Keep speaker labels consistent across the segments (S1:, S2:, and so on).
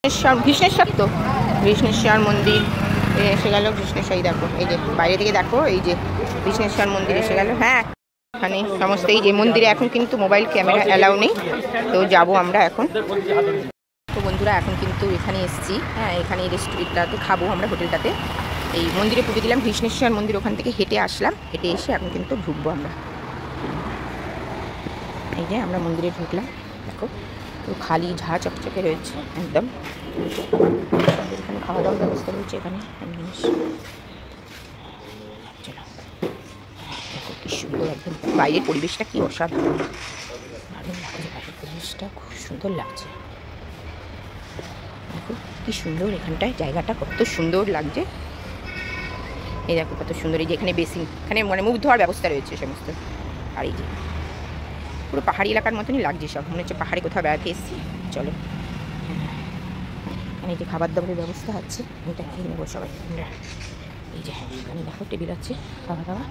S1: কৃষ্ণেশ্বর তো কৃষ্ণেশ্বর মন্দির এসে গেল। কৃষ্ণেশ্বর দেখো, এই যে বাইরে থেকে দেখো, এই যে কৃষ্ণেশ্বর মন্দির এসে গেল। হ্যাঁ, এখানে সমস্ত এই যে মন্দিরে এখন কিন্তু মোবাইল ক্যামেরা অ্যালাউ নেই, তো যাব আমরা এখন। তো বন্ধুরা এখন কিন্তু এখানে এসেছি। হ্যাঁ, এখানে এই রেস্টুরেন্টটাতে খাবো আমরা, হোটেলটাতে। এই মন্দিরে পুজো দিলাম, কৃষ্ণেশ্বর মন্দির, ওখান থেকে হেঁটে আসলাম। হেঁটে এসে এখন কিন্তু ঢুকবো আমরা। এই যে আমরা মন্দিরে ঢুকলাম, দেখো তো খালি ঝা চকচকে রয়েছে একদম। এখানে খাওয়া দাওয়ার ব্যবস্থা রয়েছে এখানে জিনিস। চলো দেখো কি সুন্দর একদম বাইরের পরিবেশটা, কি অসাধারণ দারুণ লাগছে। বাইরের পরিবেশটা খুব সুন্দর লাগছে, দেখো কি সুন্দর এখানটায় জায়গাটা, কত সুন্দর লাগছে। এই দেখো কত সুন্দর, এই যে এখানে বেসিন, এখানে মানে মুখ ধোয়ার ব্যবস্থা রয়েছে সমস্ত। আর এই যে পুরো পাহাড়ি এলাকার মতনই লাগছে সব, মনে হচ্ছে পাহাড়ে কোথাও বেড়াতে এসেছি। চলো এখানে যে খাবার দাবারের ব্যবস্থা আছে, এটা খেয়ে নেবো সবাই আমরা। এই যে এখানে দেখো টেবিল আছে খাওয়া দাওয়া।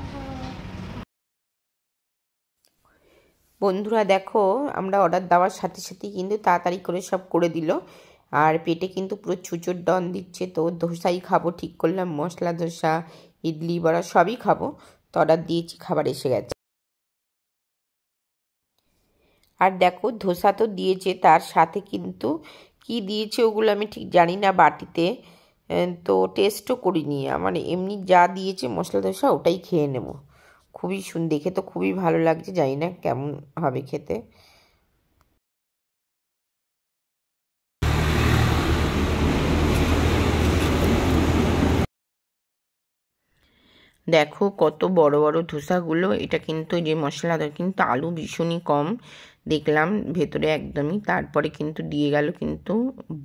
S1: বন্ধুরা দেখো, আমরা অর্ডার দেওয়ার সাথে সাথেই কিন্তু তাড়াতাড়ি করে সব করে দিল। আর পেটে কিন্তু পুরো ছুঁচোর ডন দিচ্ছে। তো ধোসাই খাবো ঠিক করলাম, মশলা ধোসা, ইডলি, বড়া সবই খাবো। তো অর্ডার দিয়েছি, খাবার এসে গেছে। আর দেখো ধোসা তো দিয়েছে, তার সাথে কিন্তু কি দিয়েছে ওগুলো আমি ঠিক জানি না বাটিতে, তো টেস্টও করিনি। আমার এমনি যা দিয়েছে মশলা ধোসা ওটাই খেয়ে নেব। খুবই দেখে তো খুবই ভালো লাগছে, জানি না কেমন হবে খেতে। দেখো কত বড় বড় ধোসাগুলো। এটা কিন্তু যে মশলা কিন্তু আলু ভীষণই কম দেখলাম ভেতরে একদমই। তারপরে কিন্তু দিয়ে গেল কিন্তু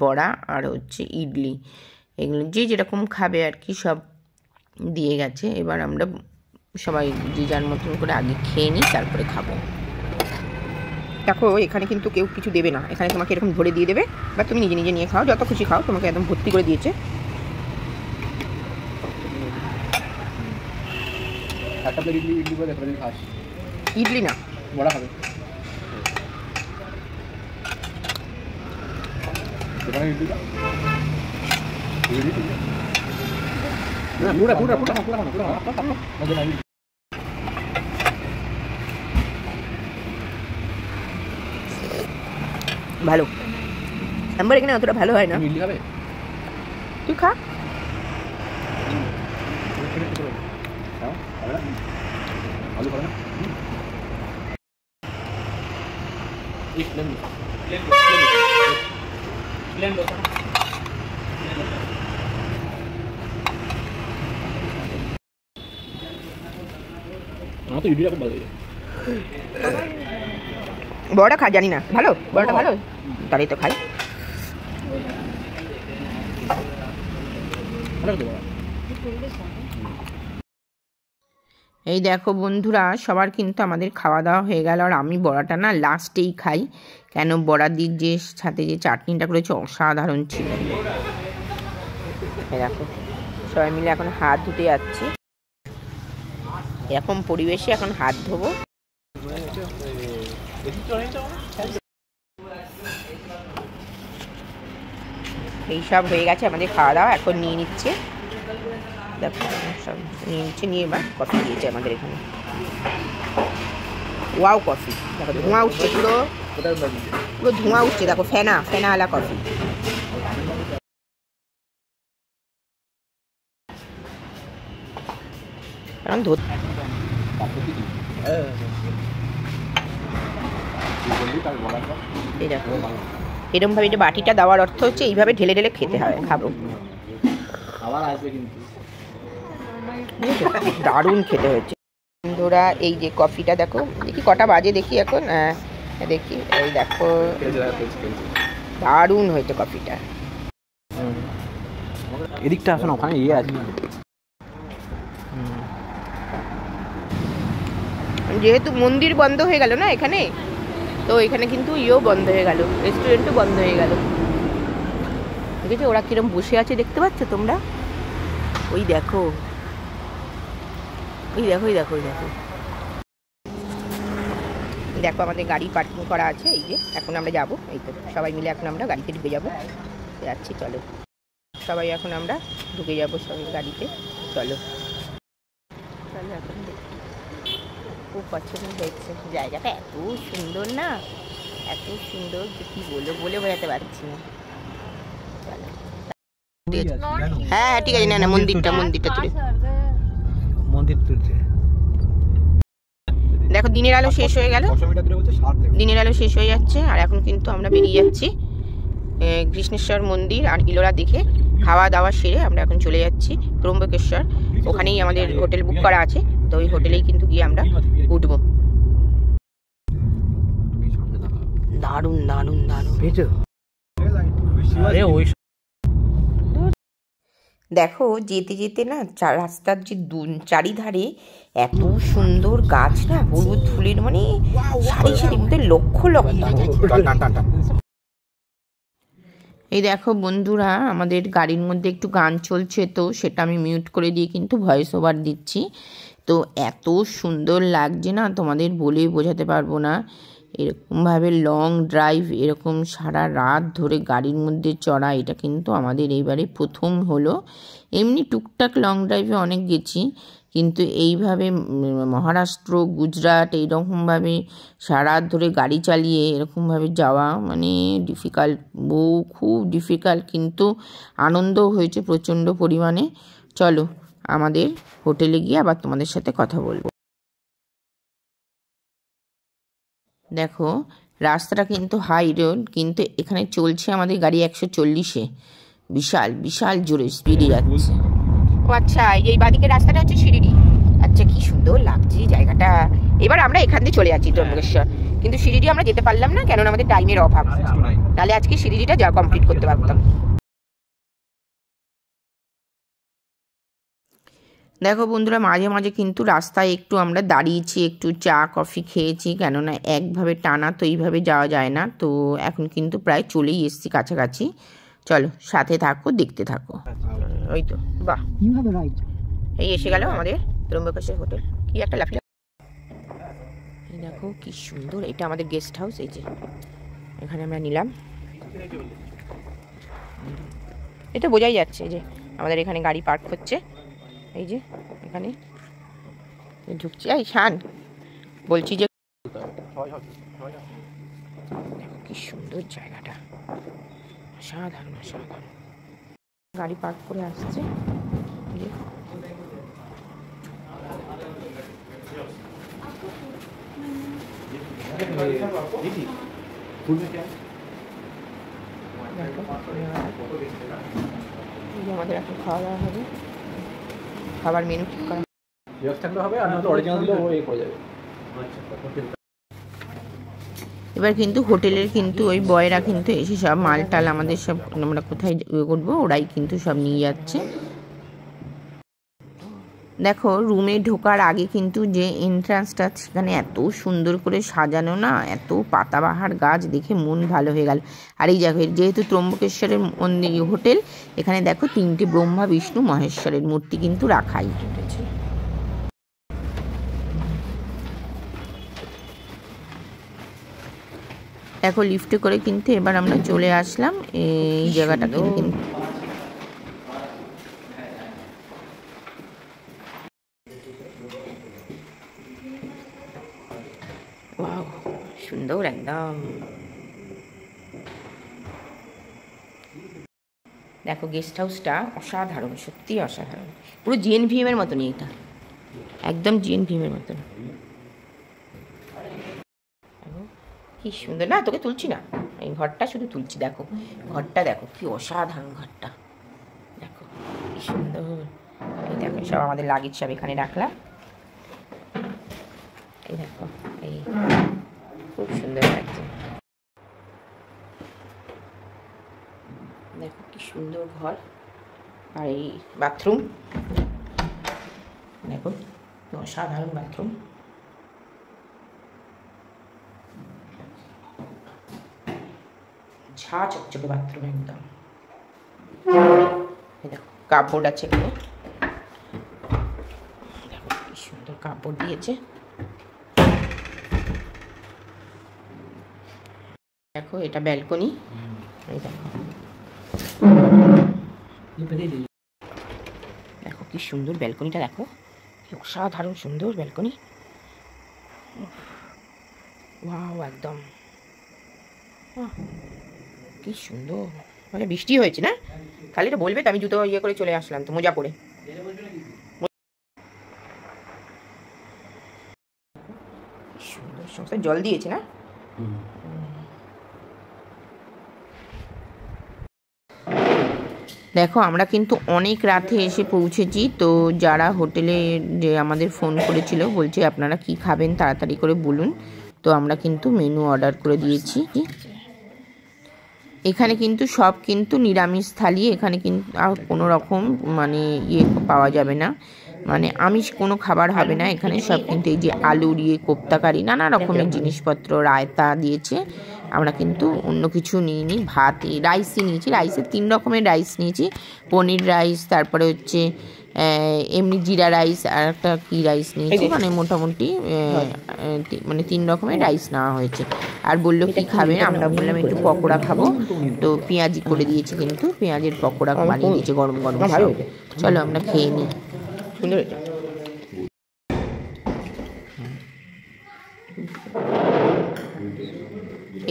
S1: বড়া আর হচ্ছে ইডলি, এগুলো যে যেরকম খাবে আর কি সব দিয়ে গেছে। এবার আমরা সবাই যে যার মতন করে আগে খেয়ে নিই, তারপরে খাবো। দেখো এখানে কিন্তু কেউ কিছু দেবে না, এখানে তোমাকে এরকম ধরে দিয়ে দেবে, বা তুমি নিজে নিজে নিয়ে খাও, যত খুশি খাও, তোমাকে একদম ভর্তি করে দিয়েছে। ইডলি না, বড়া হবে। ভালো, আমার এখানে অতটা ভালো হয় না। তুই খা। বড়টা খা, জানি না ভালো, বড়টা ভালো, তাহলেই তো খাই। এই দেখো বন্ধুরা, সবার কিন্তু আমাদের খাওয়া দাওয়া হয়ে গেল। আর আমি বড়াটা না লাস্টেই খাই, কেন বড়া দিয়ে যে সাথে যে চাটনিটা করেছে অসাধারণ ছিল। দেখো সবাই মিলে এখন হাত ধুতে যাচ্ছি, এরকম পরিবেশে এখন হাত ধোবো। এইসব হয়ে গেছে আমাদের খাওয়া দাওয়া, এখন নিয়ে নিচ্ছে। দেখো সব নিয়ে নিচ্ছে, নিয়ে এবার কফি দিয়েছে আমাদের এখানে। ওয়াও কফি, দেখো ধোঁয়া উঠছে, পুরো পুরো ধোঁয়া উঠছে, দেখো ফেনাওয়ালা কফি। কারণ এই দেখো এরকমভাবে এটা বাটিটা দেওয়ার অর্থ হচ্ছে এইভাবে ঢেলে ঢেলে খেতে হয়, খাবো। দারুণ খেতে হয়েছে বন্ধুরা। এই যে কফিটা দেখো, দেখি কটা বাজে দেখি এখন, দেখি, এই দেখো দারুণ হয়েছে কফিটা।
S2: এদিকটা আসো না, ওখানে ইয়ে আছে।
S1: যেহেতু মন্দির বন্ধ হয়ে গেল না এখানে, তো এখানে কিন্তু ইয়েও বন্ধ হয়ে গেল, রেস্টুরেন্টও বন্ধ হয়ে গেল। দেখেছো ওরা কিরম বসে আছে, দেখতে পাচ্ছ তোমরা? ওই দেখো, ওই দেখো, ওই দেখো, ওই দেখো, দেখো আমাদের গাড়ি পার্কিং করা আছে। এই যে এখন আমরা যাবো, এই তো সবাই মিলে এখন আমরা গাড়িতে ঢুকে যাবো। যাচ্ছি। চলো সবাই এখন আমরা ঢুকে যাবো সবাই গাড়িতে। চলো চলো এখন দেখি। খুব পছন্দ হয়েছে জায়গাটা, এত সুন্দর না, এত সুন্দর যে কি বলে বোঝাতে পারছি না। হ্যাঁ ঠিক আছে, না না মন্দিরটা তুলে
S2: মন্দির তুলছে।
S1: দেখো দিনের আলো শেষ হয়ে গেল, দিনের আলো শেষ হয়ে যাচ্ছে আর এখন কিন্তু আমরা বেরিয়ে যাচ্ছি কৃষ্ণেশ্বর মন্দির আর ইলোরা দেখে। খাওয়া দাওয়া সেরে আমরা এখন চলে যাচ্ছি ত্রম্বকেশ্বর। ওখানেই আমাদের হোটেল বুক করা আছে, তো ওই হোটেলেই কিন্তু গিয়ে আমরা উঠবো। দারুণ দারুণ দারুণ। দেখো যেতে যেতে না রাস্তার যে চারিধারে এত সুন্দর গাছ না, হলুদ ফুলের, মানে সারি সারি মধ্যে লক্ষ লক্ষ। এই দেখো বন্ধুরা, আমাদের গাড়ির মধ্যে একটু গান চলছে, তো সেটা আমি মিউট করে দিয়ে কিন্তু ভয়েস ওভার দিচ্ছি। তো এত সুন্দর লাগছে না, তোমাদের বলে বোঝাতে পারবো না। এরকমভাবে লং ড্রাইভ, এরকম সারা রাত ধরে গাড়ির মধ্যে চড়া, এটা কিন্তু আমাদের এইবারে প্রথম হলো। এমনি টুকটাক লং ড্রাইভে অনেক গেছি, কিন্তু এইভাবে মহারাষ্ট্র, গুজরাট এইরকমভাবে সারা রাত ধরে গাড়ি চালিয়ে এরকমভাবে যাওয়া মানে ডিফিকাল্ট, খুব ডিফিকাল্ট, কিন্তু আনন্দও হয়েছে প্রচণ্ড পরিমাণে। চলো আমাদের হোটেলে গিয়ে আবার তোমাদের সাথে কথা বলবো। দেখো রাস্তাটা কিন্তু হাই রোড, কিন্তু এখানে চলছে আমাদের গাড়ি 140-এ, বিশাল বিশাল জোরে স্পিডে যাচ্ছে। ও আচ্ছা, এই বাদিকের রাস্তাটা হচ্ছে শিরিডি। আচ্ছা কি সুন্দর লাগছে জায়গাটা। এবার আমরা এখান দিয়ে চলে যাচ্ছি ত্রম্বকেশ্বর, কিন্তু শিরিডি আমরা যেতে পারলাম না, কেননা আমাদের টাইমের অভাব, তাহলে আজকে শিরিডিটা যা কমপ্লিট করতে পারতাম। দেখো বন্ধুরা, মাঝে মাঝে কিন্তু রাস্তায় একটু আমরা দাঁড়িয়েছি, একটু চা কফি খেয়েছি, কেননা একভাবে টানা তো এইভাবে যাওয়া যায় না। তো এখন কিন্তু প্রায় চলেই এসেছি কাছাকাছি। চলো সাথে থাকো, দেখতে থাকো। ওই তো বাহ, এই এসে গেল আমাদের ত্রম্বকেশ্বর হোটেল। কি একটা লাফি, এই দেখো কি সুন্দর, এটা আমাদের গেস্ট হাউস। এই যে এখানে আমরা নিলাম, এটা বোঝাই যাচ্ছে যে আমাদের এখানে গাড়ি পার্ক হচ্ছে। এই যে এখানে ঢুকছি। এই শান বলছি যে দেখো কি সুন্দর জায়গাটা, অসাধারণ অসাধারণ। গাড়ি পার্ক করে আসছে। আমাদের এখন খাওয়া দাওয়া হবে, খাবার মেনু ঠিক করা হবে। এবার কিন্তু হোটেলের কিন্তু ওই বয়রা কিন্তু এসে সব মাল টাল আমাদের সব, আমরা কোথায় ইয়ে করবো, ওরাই কিন্তু সব নিয়ে যাচ্ছে। দেখো রুমে ঢোকার আগে কিন্তু যে এন্ট্রান্সটা, সেখানে এত সুন্দর করে সাজানো না, এত পাতাবাহার গাছ, দেখে মন ভালো হয়ে গেল। আর এই জায়গায় যেহেতু ত্রম্বকেশ্বরের মন্দির হোটেল, এখানে দেখো 3টে ব্রহ্মা বিষ্ণু মহেশ্বরের মূর্তি কিন্তু রাখাই। দেখো লিফটে করে কিন্তু এবার আমরা চলে আসলাম এই জায়গাটাকে। কিন্তু সুন্দর একদম। দেখো গেস্ট হাউসটা অসাধারণ, সত্যি অসাধারণ, পুরো জিএনভিএম এর মতনই, এটা একদম জিএনভিএম এর মতন। কি সুন্দর না, তোকে তুলছি না, এই ঘরটা শুধু তুলছি। দেখো ঘরটা, দেখো কি অসাধারণ ঘরটা, দেখো কি সুন্দর। এই দেখো সব আমাদের লাগেজ সব এখানে রাখলাম। এই দেখো, এই খুব সুন্দর লাগছে। দেখো কি সুন্দর ঘর। আর এই বাথরুম, দেখো অসাধারণ বাথরুম। ঝা চকচকে বাথরুম একদম। দেখো কাপড় আছে এখানে, দেখো কি সুন্দর কাপড় দিয়েছে। দেখো এটা ব্যালকনি, এই দেখো দেখো কি সুন্দর ব্যালকনিটা, দেখো কি অসাধারণ সুন্দর ব্যালকনি। ওয়াও, একদম কি সুন্দর। মানে বৃষ্টি হয়েছে না, খালি এটা বলবে তো, আমি জুতো ইয়ে করে চলে আসলাম তো মোজা পরে। সুন্দর সমস্ত জল দিয়েছে না। দেখো আমরা কিন্তু অনেক রাতে এসে পৌঁছেছি, তো যারা হোটেলে যে আমাদের ফোন করেছিল বলছে আপনারা কি খাবেন তাড়াতাড়ি করে বলুন, তো আমরা কিন্তু মেনু অর্ডার করে দিয়েছি। এখানে কিন্তু সব কিন্তু নিরামিষ থালি, এখানে কিন্তু আর কোনো রকম মানে ইয়ে পাওয়া যাবে না, মানে আমিষ কোনো খাবার হবে না এখানে। সব কিন্তু এই যে আলুর ইয়ে কোপ্তা কারি নানা রকমের জিনিসপত্র, রায়তা দিয়েছে। আমরা কিন্তু অন্য কিছু নিইনি, ভাত রাইসই নিয়েছি। রাইসে 3 রকমের রাইস নিয়েছি, পনির রাইস, তারপরে হচ্ছে এমনি জিরা রাইস, আর একটা কী রাইস নিয়েছি, মানে মোটামুটি মানে 3 রকমের রাইস নেওয়া হয়েছে। আর বললো কি খাবেন, আমরা বললাম একটু পকোড়া খাবো, তো পেঁয়াজি করে দিয়েছি, কিন্তু পেঁয়াজের পকোড়া বানিয়ে দিয়েছে গরম গরম। চলো আমরা খেয়ে নিই। সুন্দর হয়েছে।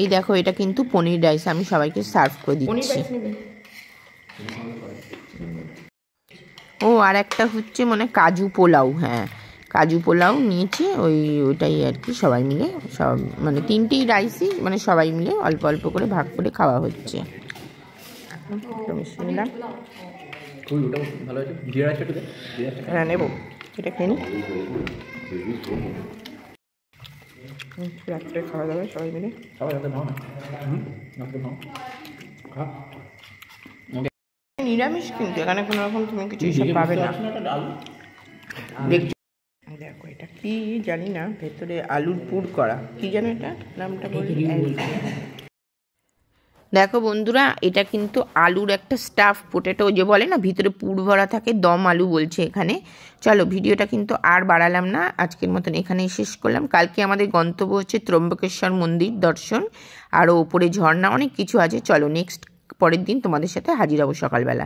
S1: এই দেখো এটা কিন্তু পনির রাইস, আমি সবাইকে সার্ভ করে দিচ্ছি। ও আর একটা হচ্ছে মানে কাজু পোলাও, হ্যাঁ কাজু পোলাও নিয়েছি, ওইটাই আর কি সবাই মিলে, সব মানে 3টেই রাইসই মানে সবাই মিলে অল্প অল্প করে ভাগ করে খাওয়া হচ্ছে। হ্যাঁ নেবো, এটা খেয়ে নিই, রাত্রে খাওয়া দাওয়া সবাই মিলে। নিরামিষ কিন্তু এখানে কোনো রকম তুমি কিছু পাবে না। দেখো এটা কি জানি না, ভেতরে আলুর পুর করা, কি জানো এটা নামটা বলি। দেখো বন্ধুরা, এটা কিন্তু আলুর একটা স্টাফ পোটেটো যে বলে না, ভিতরে পুর ভরা থাকে, দম আলু বলছে এখানে। চলো ভিডিওটা কিন্তু আর বাড়ালাম না, আজকের মতন এখানেই শেষ করলাম। কালকে আমাদের গন্তব্য হচ্ছে ত্রম্বকেশ্বর মন্দির দর্শন, আরও ওপরে ঝর্ণা, অনেক কিছু আছে। চলো নেক্সট পরের দিন তোমাদের সাথে হাজির হবো সকালবেলা।